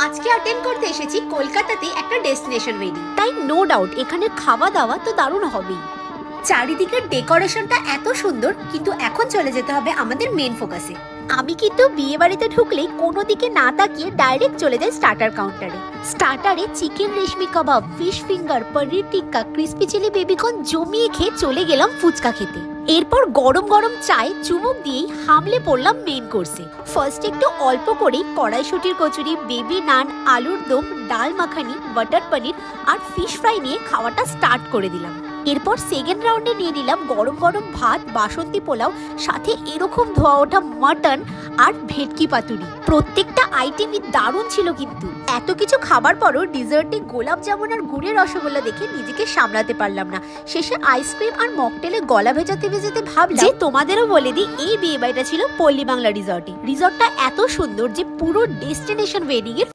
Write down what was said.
আজকে অ্যাটেন্ড করতে এসেছি কলকাতাতে একটা ডেস্টিনেশন ওয়েডিং, তাই নো ডাউট এখানে খাওয়া দাওয়া তো দারুণ হবেই। চারিদিকের ডেকোরেশনটা এত সুন্দর, কিন্তু এখন চলে যেতে হবে আমাদের মেন ফোকাসে। আমি কিন্তু বিয়ে বাড়িতে ঢুকলেই কোনো দিকে না তাকিয়ে ডাইরেক্ট চলে যাই স্টার্টার কাউন্টারে। স্টার্টারে চিকেন রেশমি কাবাব, fish finger, paneer tikka, crispy chilli baby corn জমিয়ে খেয়ে চলে গেলাম ফুচকা খেতে। এরপর গরম গরম চায় চুমুক দিয়েই হামলে পড়লাম মেন কোর্সে। ফার্স্ট একটু অল্প করেই কড়াইশুটির কচুরি, বেবি নান, আলুর দম, ডাল মাখানি, বাটার পনির আর ফিশ ফ্রাই নিয়ে খাওয়াটা স্টার্ট করে দিলাম। এরপর সেকেন্ড রাউন্ডে নিয়ে নিলাম গরম গরম ভাত, বাসন্তী পোলাও, সাথে এরকম ধোয়া ওঠা মাটন আর ভেটকি পাতুরি। প্রত্যেকটা আইটেমই দারুণ ছিল, কিন্তু এত কিছু খাবার পরও ডিজার্টে গোলাপ জামুন আর গুড়ের রসগোল্লা দেখে নিজেকে সামলাতে পারলাম না। শেষে আইসক্রিম আর মকটেলে গলা ভেজাতে ভেজাতে ভাবলাম যে তোমাদেরও বলে দিই, এই বিয়ে বাড়িটা ছিল পল্লী বাংলা রিসর্টে। রিসর্টটা এত সুন্দর যে পুরো ডেস্টিনেশন ওয়েডিং এর